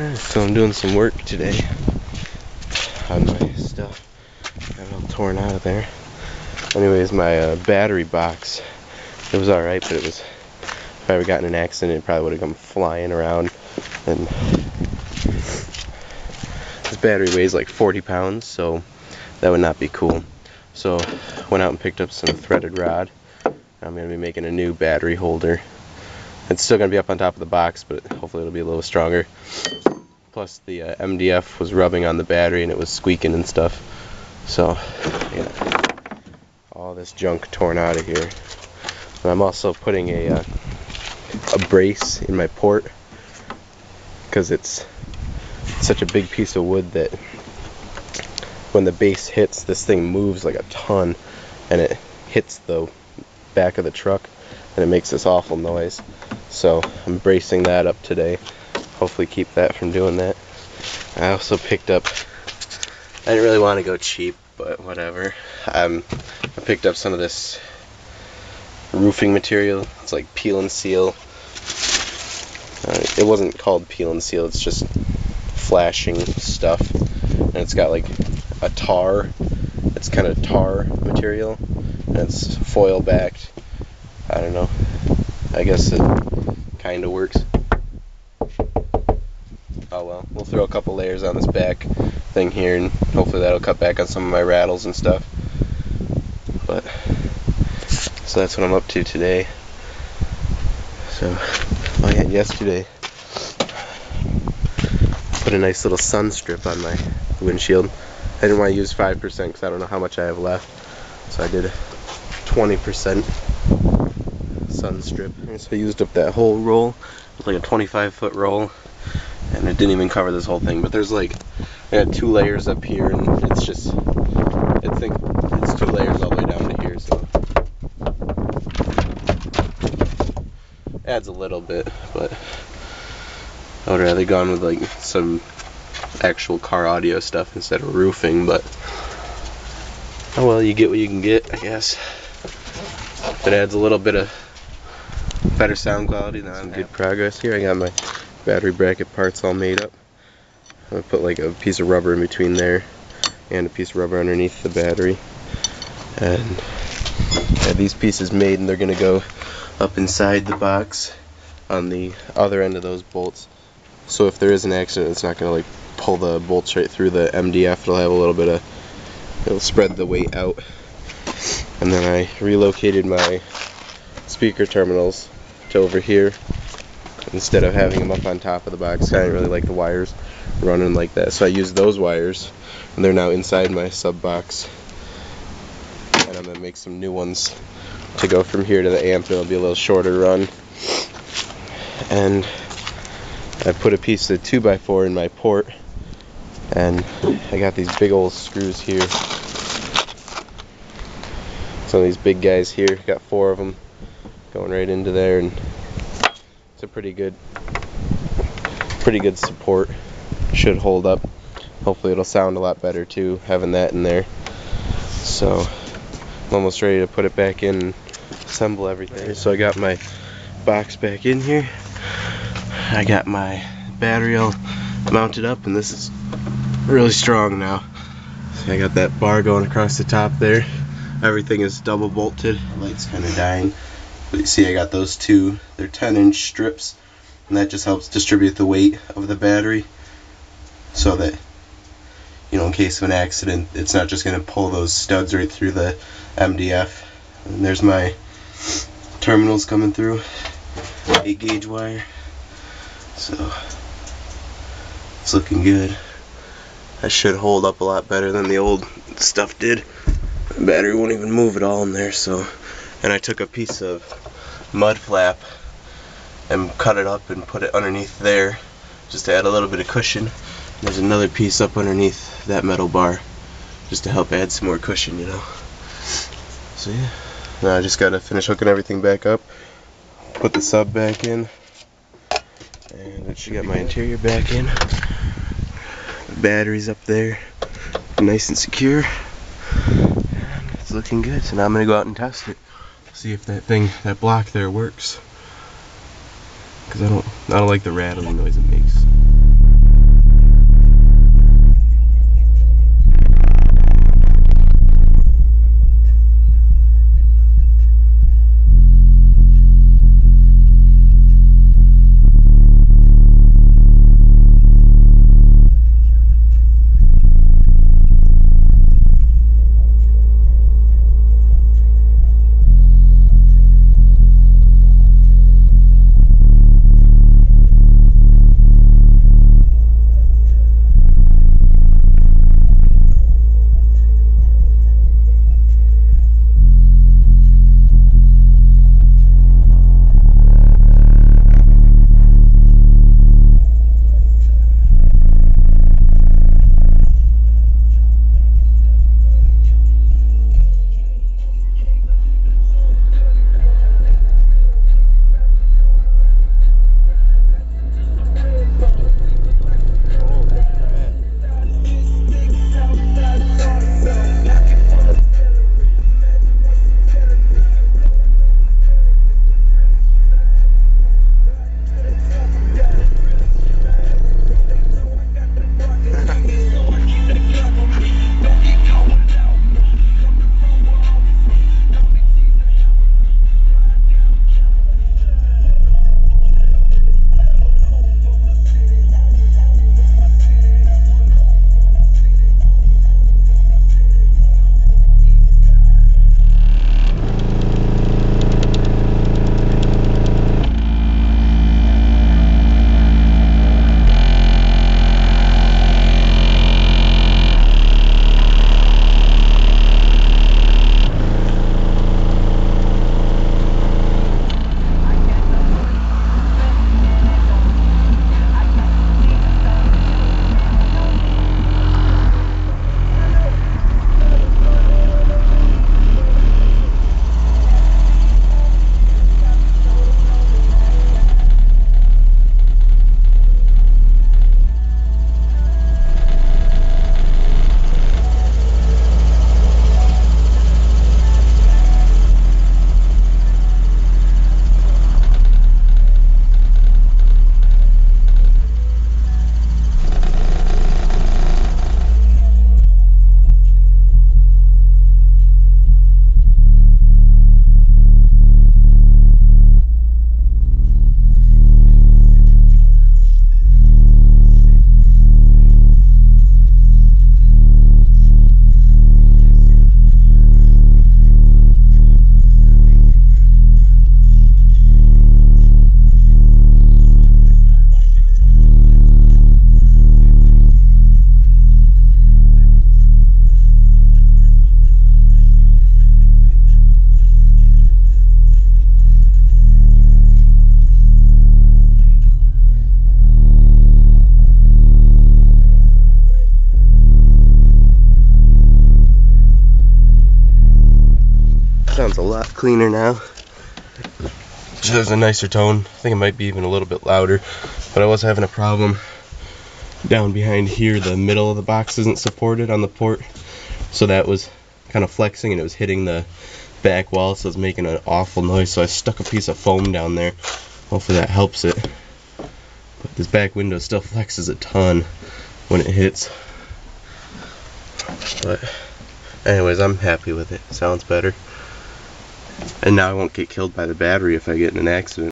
Alright, so I'm doing some work today on my stuff. Got it all torn out of there. Anyways, my battery box, it was alright, but if I ever got in an accident, it probably would have come flying around. And this battery weighs like 40 pounds, so that would not be cool. So went out and picked up some threaded rod. I'm going to be making a new battery holder. It's still going to be up on top of the box, but hopefully it'll be a little stronger. Plus the MDF was rubbing on the battery and it was squeaking and stuff. So yeah, all this junk torn out of here. And I'm also putting a brace in my port because it's such a big piece of wood that when the base hits, this thing moves like a ton and it hits the back of the truck and it makes this awful noise. So I'm bracing that up today. Hopefully keep that from doing that. I also picked up, I didn't really want to go cheap, but whatever. I picked up some of this roofing material. It's like peel and seal. It wasn't called peel and seal, it's just flashing stuff. And it's got like a tar, it's kind of tar material, and it's foil backed. I don't know, I guess it kind of works. Oh well, we'll throw a couple layers on this back thing here and hopefully that'll cut back on some of my rattles and stuff. But so that's what I'm up to today. So yesterday put a nice little sun strip on my windshield. I didn't want to use 5% because I don't know how much I have left, so I did 20% sun strip. And so I used up that whole roll. It's like a 25-foot roll, and it didn't even cover this whole thing. But there's like, I got 2 layers up here, and it's just, I think it's 2 layers all the way down to here, so adds a little bit, but I would rather gone with like some actual car audio stuff instead of roofing. But oh well, you get what you can get, I guess. If it adds a little bit of better sound quality, then I'm good progress here. I got my battery bracket parts all made up. I'm gonna put like a piece of rubber in between there and a piece of rubber underneath the battery, and I have these pieces made, and they're gonna go up inside the box on the other end of those bolts. So if there is an accident, it's not gonna like pull the bolts right through the MDF. It'll have a little bit of, it'll spread the weight out. And then I relocated my speaker terminals to over here instead of having them up on top of the box. I didn't really like the wires running like that, so I used those wires, and they're now inside my sub box. And I'm gonna make some new ones to go from here to the amp. It'll be a little shorter run. And I put a piece of 2x4 in my port, and I got these big old screws here. Some of these big guys here, got 4 of them going right into there, and it's a pretty good support. Should hold up. Hopefully it'll sound a lot better too, having that in there. So I'm almost ready to put it back in and assemble everything. So I got my box back in here. I got my battery all mounted up, and this is really strong now. So I got that bar going across the top there. Everything is double bolted. The light's kind of dying, but you see I got those 2. They're 10-inch strips, and that just helps distribute the weight of the battery so that, you know, in case of an accident, it's not just going to pull those studs right through the MDF. And there's my terminals coming through, 8-gauge wire. So it's looking good. That should hold up a lot better than the old stuff did. The battery won't even move at all in there. So, and I took a piece of mud flap and cut it up and put it underneath there just to add a little bit of cushion. There's another piece up underneath that metal bar just to help add some more cushion, you know. So yeah, now I just gotta finish hooking everything back up, put the sub back in, and it should get my interior back in. The battery's up there, nice and secure, and it's looking good. So now I'm gonna go out and test it, see if that block there works, because I don't like the rattling noise it makes. sounds a lot cleaner now. There's a nicer tone. I think it might be even a little bit louder, but I was having a problem down behind here. The middle of the box isn't supported on the port, so that was kind of flexing and it was hitting the back wall, so it's making an awful noise. So I stuck a piece of foam down there. Hopefully that helps it. But this back window still flexes a ton when it hits. But anyways, I'm happy with it. Sounds better. And now I won't get killed by the battery if I get in an accident.